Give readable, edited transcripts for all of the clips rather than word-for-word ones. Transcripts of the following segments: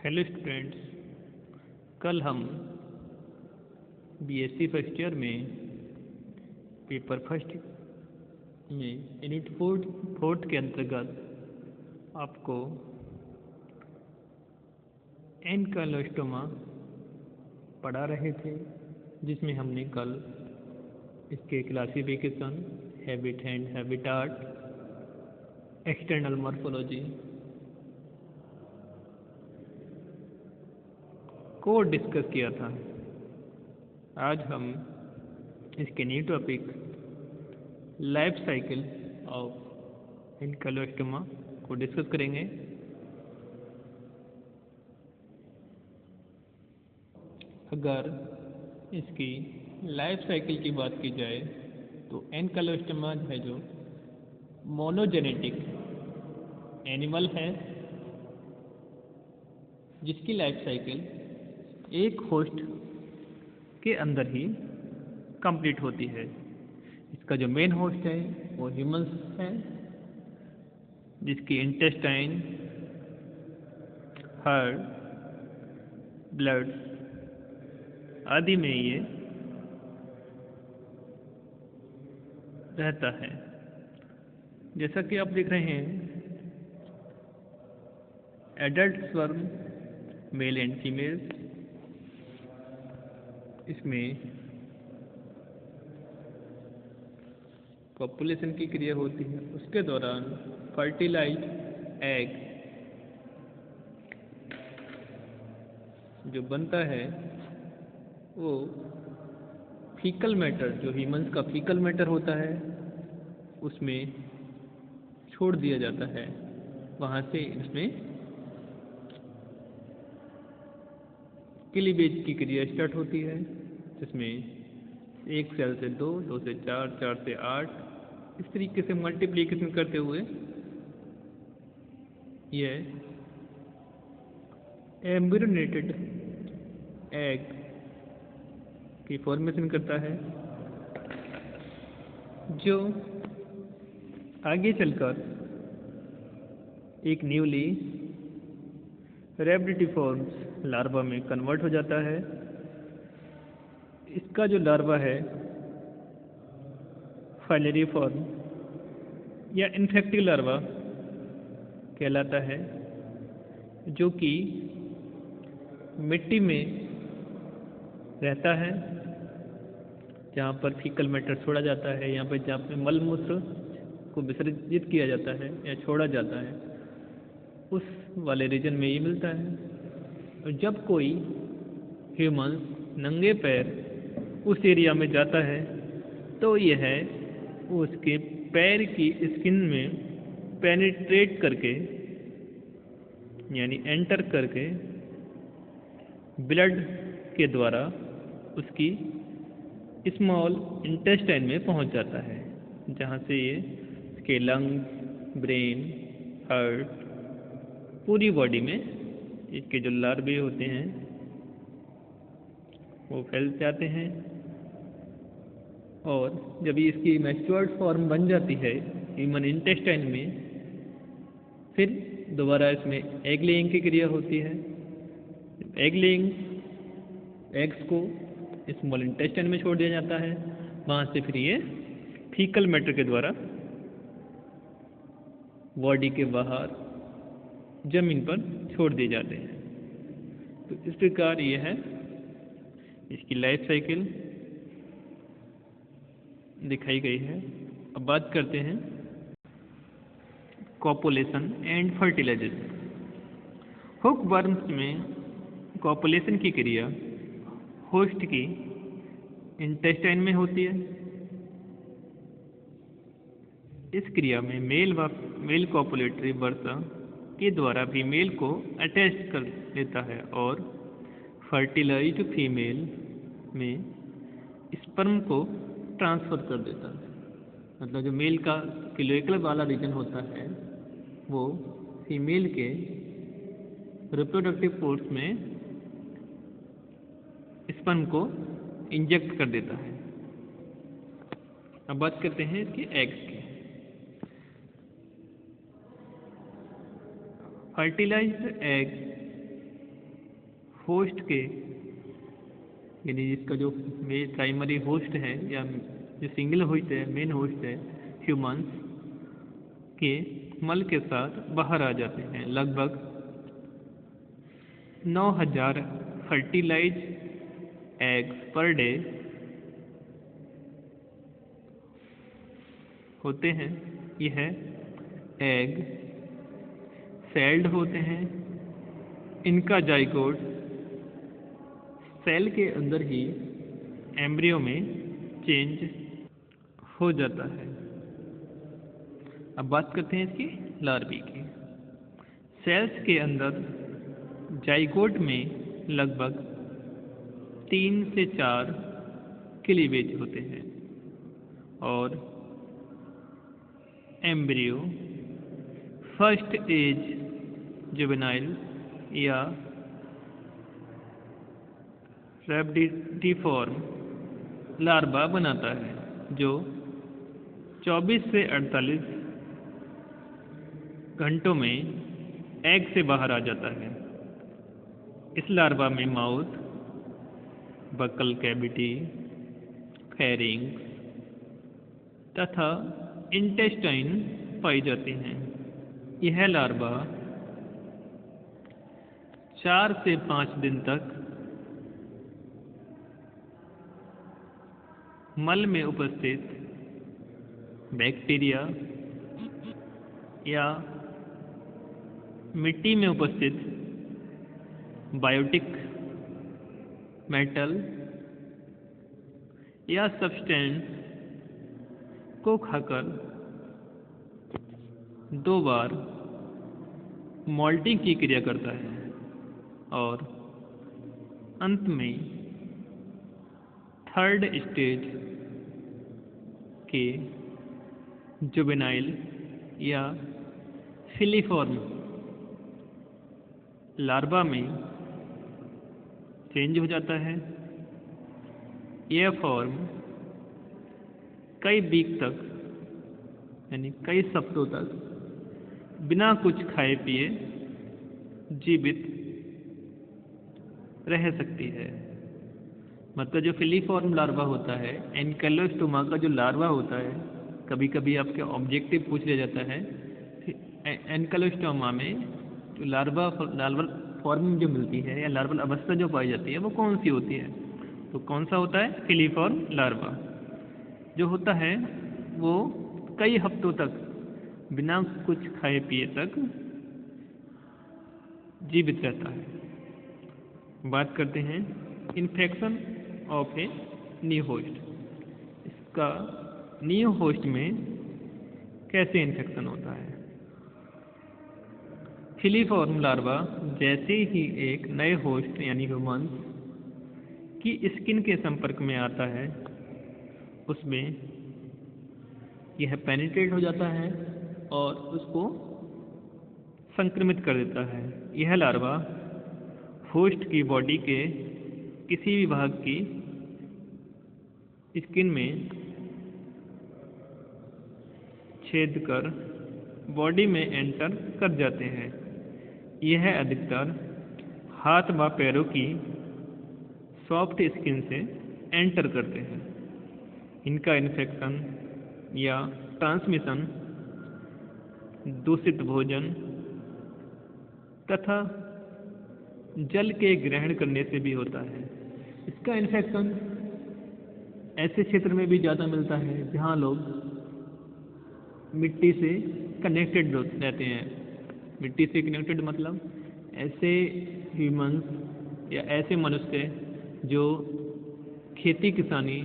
Hello students, कल हम BSc first year में पेपर फर्स्ट में यूनिट फोर्थ के अंतर्गत आपको एनकाइलोस्टोमा पढ़ा रहे थे, जिसमें हमने कल इसके classification, habit and habitat, external morphology को डिस्कस किया था। आज हम इसके new topic life cycle of एनकाइलोस्टोमा को डिस्कस करेंगे। अगर इसकी लाइफ साइकिल की बात की जाए तो एनकाइलोस्टोमा है जो मोनोजेनेटिक एनिमल है, जिसकी लाइफ साइकिल एक होस्ट के अंदर ही कंप्लीट होती है। इसका जो मेन होस्ट है वो ह्यूमंस है, जिसकी इंटेस्टाइन, हार्ट, ब्लड आदि में ये रहता है। जैसा कि आप देख रहे हैं, adult sperm male and female, इसमें पॉपुलेशन की क्रिया होती है। उसके दौरान फर्टिलाइज एग जो बनता है वो फीकल मैटर, जो ह्यूमंस का फीकल मैटर होता है, उसमें छोड़ दिया जाता है। वहाँ से इसमें क्लीवेज की क्रिया स्टार्ट होती है, जिसमें एक सेल से दो, दो से चार, चार से आठ, इस तरीके से मल्टीप्लिकेशन करते हुए यह एम्ब्रियोनेटेड एग की फॉर्मेशन करता है, जो आगे चलकर एक न्यूली रेप्टिफॉर्म्स लार्वा में कन्वर्ट हो जाता है। इसका जो लार्वा है फाइलेरिफॉर्म या इन्फेक्टिव लार्वा कहलाता है, जो कि मिट्टी में रहता है, जहाँ पर फीकल मैटर छोड़ा जाता है, यहाँ पर जहाँ पर मल मूत्र को विसर्जित किया जाता है या छोड़ा जाता है, उस वाले रीजन में ये मिलता है। और जब कोई ह्यूमन नंगे पैर उस एरिया में जाता है तो यह उसके पैर की स्किन में पेनिट्रेट करके, यानी एंटर करके, ब्लड के द्वारा उसकी स्मॉल इंटेस्टाइन में पहुंच जाता है, जहां से ये उसके लंग्स, ब्रेन, हार्ट, पूरी बॉडी में इसके जो लार्वे होते हैं वो फैल जाते हैं। और जब इसकी मैच्योर्ड फॉर्म बन जाती है ह्यूमन इंटेस्टाइन में, फिर दोबारा इसमें एग लेइंग की क्रिया होती है। एग लेइंग एग्स को स्मॉल इंटेस्टाइन में छोड़ दिया जाता है, वहाँ से फिर ये फीकल मैटर के द्वारा बॉडी के बाहर जमीन पर छोड़ दिए जाते हैं। तो इस प्रकार ये है इसकी लाइफ साइकिल दिखाई गई है। अब बात करते हैं copulation and fertilisation. Hookworms में कॉपुलेशन की क्रिया होस्ट की इंटेस्टाइन में होती है। इस क्रिया में मेल कॉपुलेटरी वर्सा के द्वारा फीमेल को अटैच कर देता है और फर्टिलाइज्ड फीमेल में स्पर्म को ट्रांसफ़र कर देता है। मतलब जो मेल का क्लोएकल वाला रीजन होता है वो फीमेल के रिप्रोडक्टिव फोर्स में स्पर्म को इंजेक्ट कर देता है। अब बात करते हैं इसके एग्स की। फर्टिलाइज्ड एग होस्ट के, यानी जिसका जो प्राइमरी होस्ट है या जो सिंगल होस्ट है, मेन होस्ट है, ह्यूमंस के मल के साथ बाहर आ जाते हैं। लगभग 9000 फर्टिलाइज एग्स पर डे होते हैं। यह एग सेल्ड होते हैं। इनका जाइगोट सेल के अंदर ही एम्ब्रियो में चेंज हो जाता है। अब बात करते हैं इसकी लार्वी की। सेल्स के अंदर जाइगोट में लगभग 3 से 4 क्लीवेज होते हैं और एम्ब्रियो फर्स्ट एज जुवेनाइल या रैप्टिफॉर्म लार्वा बनाता है, जो 24 से 48 घंटों में एग से बाहर आ जाता है। इस लार्वा में माउथ, बकल कैविटी, फेरिंग्स तथा इंटेस्टाइन पाई जाती हैं। यह लार्वा 4 से 5 दिन तक मल में उपस्थित बैक्टीरिया या मिट्टी में उपस्थित बायोटिक मेटल या सब्सटेंस को खाकर 2 बार मोल्टिंग की क्रिया करता है और अंत में थर्ड स्टेज के जुवेनाइल या फिलीफॉर्म लार्वा में चेंज हो जाता है। यह फॉर्म कई वीक तक, यानी कई सप्ताहों तक बिना कुछ खाए पिए जीवित रह सकती है। मतलब जो फिलीफॉर्म लार्वा होता है, एनकेलोस्टोमा का जो लार्वा होता है, कभी कभी आपके ऑब्जेक्टिव पूछ लिया जाता है, एनकेलोस्टोमा में जो लार्वल फॉर्म जो मिलती है या लार्वल अवस्था जो पाई जाती है वो कौन सी होती है? तो कौन सा होता है? फिलीफॉर्म लार्वा जो होता है वो कई हफ्तों तक बिना कुछ खाए पिए तक जीवित रहता है। बात करते हैं infection of a new host. इसका न्यू होस्ट में कैसे इन्फेक्शन होता है? फिलीफॉर्म लार्वा जैसे ही एक नए होस्ट यानी ह्यूमन की स्किन के संपर्क में आता है, उसमें यह पेनिट्रेट हो जाता है और उसको संक्रमित कर देता है। यह लार्वा होस्ट की बॉडी के किसी भी भाग की स्किन में छेद कर बॉडी में एंटर कर जाते हैं। यह अधिकतर हाथ व पैरों की सॉफ्ट स्किन से एंटर करते हैं। इनका इन्फेक्शन या ट्रांसमिशन दूषित भोजन तथा जल के ग्रहण करने से भी होता है। इसका इन्फेक्शन ऐसे क्षेत्र में भी ज़्यादा मिलता है जहाँ लोग मिट्टी से कनेक्टेड रहते हैं। मिट्टी से कनेक्टेड मतलब ऐसे ह्यूमंस या ऐसे मनुष्य जो खेती किसानी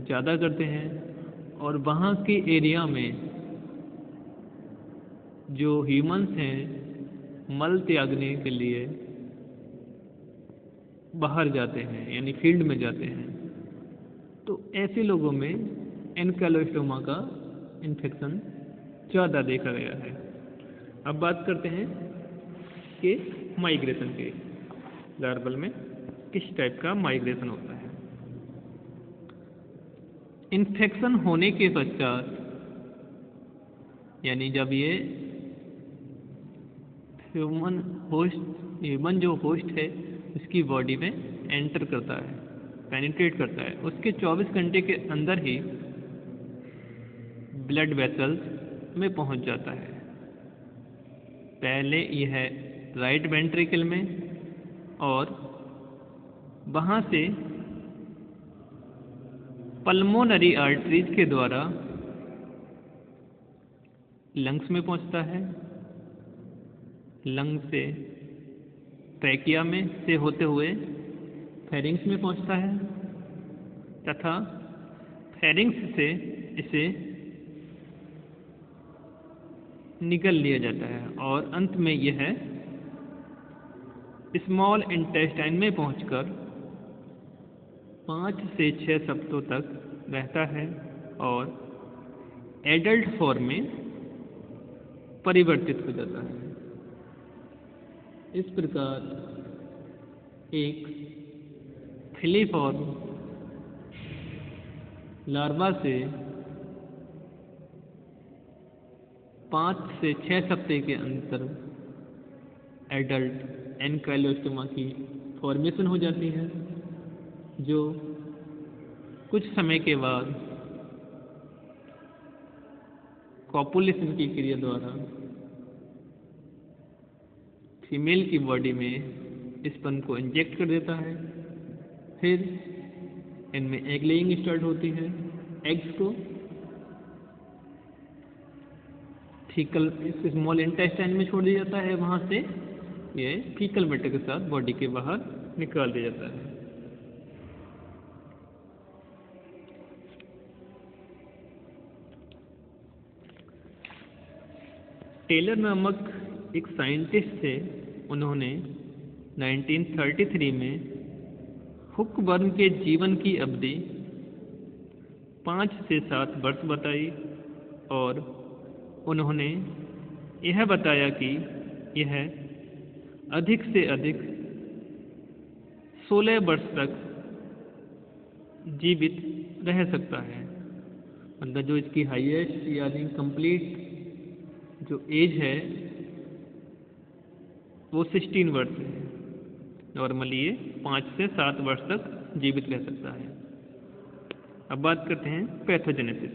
ज़्यादा करते हैं और वहाँ के एरिया में जो ह्यूमंस हैं मल त्यागने के लिए बाहर जाते हैं, यानी फील्ड में जाते हैं, तो ऐसे लोगों में एनकेलोस्टोमा का इन्फेक्शन ज़्यादा देखा गया है। अब बात करते हैं कि माइग्रेशन के लार्वल में किस टाइप का माइग्रेशन होता है। इन्फेक्शन होने के पश्चात, यानी जब ये ह्यूमन जो होस्ट है इसकी बॉडी में एंटर करता है, पेनिट्रेट करता है, उसके 24 घंटे के अंदर ही ब्लड वेसल्स में पहुंच जाता है। पहले यह राइट वेंट्रिकल में और वहां से पल्मोनरी आर्टरीज के द्वारा लंग्स में पहुंचता है, लंग से ट्रैकिया में से होते हुए फेरिंग्स में पहुंचता है तथा फेरिंग्स से इसे निगल लिया जाता है और अंत में यह स्मॉल इंटेस्टाइन में पहुंचकर 5 से 6 सप्ताहों तक रहता है और एडल्ट फॉर्म में परिवर्तित हो जाता है। इस प्रकार एक फिलीफॉर्म लार्वा से 5 से 6 सप्ताह के अंतर एडल्ट एनकाइलोस्टोमा की फॉर्मेशन हो जाती है, जो कुछ समय के बाद कॉपुलेशन की क्रिया द्वारा फीमेल की बॉडी में स्पर्म को इंजेक्ट कर देता है। फिर इनमें एग लेइंग स्टार्ट होती है। एग्स को फीकल स्मॉल इंटेस्टाइन में छोड़ दिया जाता है, वहां से ये फीकल मैटर के साथ बॉडी के बाहर निकाल दिया जाता है। टेलर नामक एक साइंटिस्ट थे, उन्होंने 1933 में हुकवर्म के जीवन की अवधि 5 से 7 वर्ष बताई और उन्होंने यह बताया कि यह अधिक से अधिक 16 वर्ष तक जीवित रह सकता है। मतलब जो इसकी हाईएस्ट यानी कंप्लीट जो एज है वो 16 वर्ष है। नॉर्मली ये 5 से 7 वर्ष तक जीवित रह सकता है। अब बात करते हैं पैथोजेनेसिस।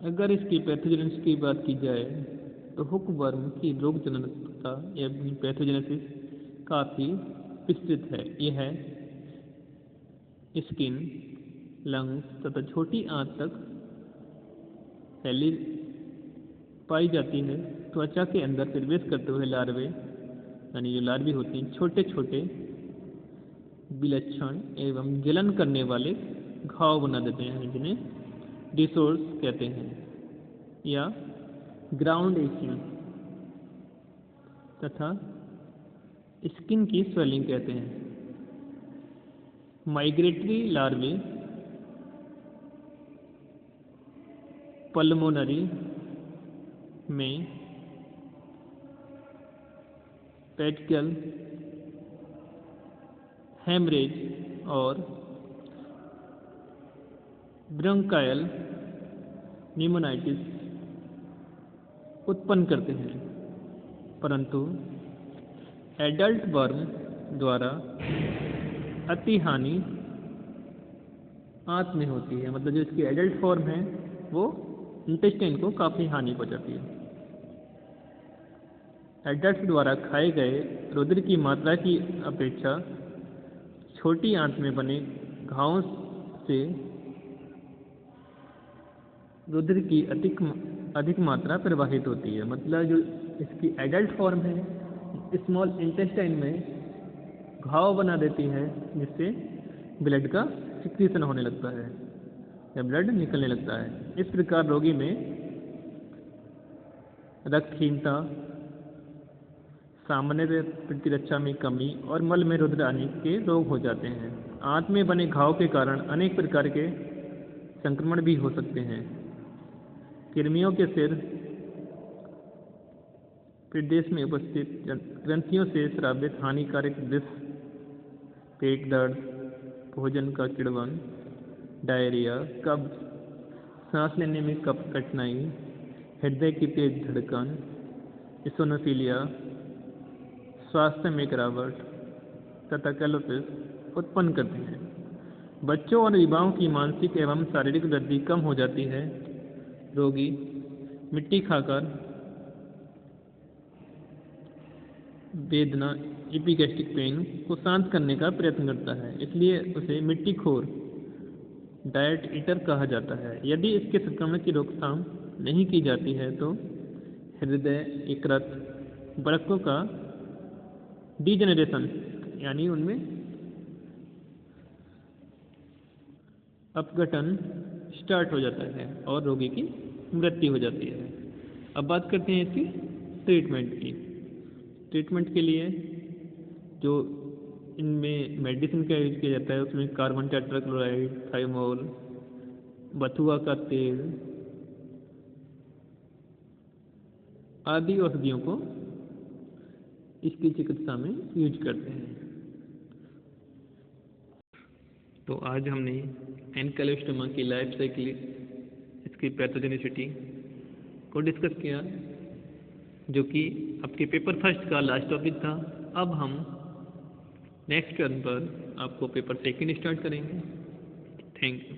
अगर इसकी पैथोजेनेसिस की बात की जाए तो हुकवर्म की रोगजनकता या पैथोजेनेसिस काफ़ी विस्तृत है। यह स्किन, लंग्स तथा छोटी आंत तक फैली पाई जाती है। त्वचा के अंदर प्रवेश करते हुए लार्वे यानी जो लार्वी होती हैं छोटे छोटे विलक्षण एवं जलन करने वाले घाव बना देते हैं, जिन्हें डिसोर्स कहते हैं या ग्राउंड इश्यूज तथा स्किन की स्वेलिंग कहते हैं। माइग्रेटरी लार्वे पल्मोनरी में पेटकल हेमरेज और ब्रोंकायल निमोनाइटिस उत्पन्न करते हैं, परंतु एडल्ट वर्म द्वारा अति हानि आंत में होती है। मतलब जो इसकी एडल्ट फॉर्म है वो इंटेस्टाइन को काफ़ी हानि पहुंचाती है। एडल्ट द्वारा खाए गए रुधिर की मात्रा की अपेक्षा छोटी आंत में बने घावों से रुधिर की अधिक मात्रा प्रवाहित होती है। मतलब जो इसकी एडल्ट फॉर्म है स्मॉल इंटेस्टाइन में घाव बना देती है, जिससे ब्लड का सिक्रीशन होने लगता है या ब्लड निकलने लगता है। इस प्रकार रोगी में रक्तहीनता, सामान्य प्रतिरक्षा में कमी और मल में रुधिर आने के रोग हो जाते हैं। आंत में बने घाव के कारण अनेक प्रकार के संक्रमण भी हो सकते हैं। कृमियों के सिर प्रदेश में उपस्थित ग्रंथियों से स्रावित हानिकारक विष, पेट दर्द, भोजन का किड़वन, डायरिया, कब्ज, सांस लेने में कठिनाई, हृदय की तेज धड़कन, इसोनोफिलिया, स्वास्थ्य में गिरावट तथा कैलोसिस उत्पन्न करते हैं। बच्चों और युवाओं की मानसिक एवं शारीरिक वृद्धि कम हो जाती है। रोगी मिट्टी खाकर वेदना एपिगैस्ट्रिक पेन को शांत करने का प्रयत्न करता है, इसलिए उसे मिट्टी खोर डाइट ईटर कहा जाता है। यदि इसके संक्रमण की रोकथाम नहीं की जाती है तो हृदय यकृत वृक्कों का डिजेनरेशन यानी उनमें अपघटन स्टार्ट हो जाता है और रोगी की मृत्यु हो जाती है। अब बात करते हैं इसकी ट्रीटमेंट की। ट्रीटमेंट के लिए जो इनमें मेडिसिन का यूज किया जाता है उसमें कार्बन टेट्राक्लोराइड, थाइमोल, बथुआ का तेल आदि औषधियों को इसकी चिकित्सा में यूज करते हैं। तो आज हमने एन्केलोस्टोमा की लाइफ साइकिल, इसकी पैथोजेनिसिटी को डिस्कस किया, जो कि आपके पेपर फर्स्ट का लास्ट टॉपिक था। अब हम नेक्स्ट टर्न पर आपको पेपर सेकंड स्टार्ट करेंगे। Thank you.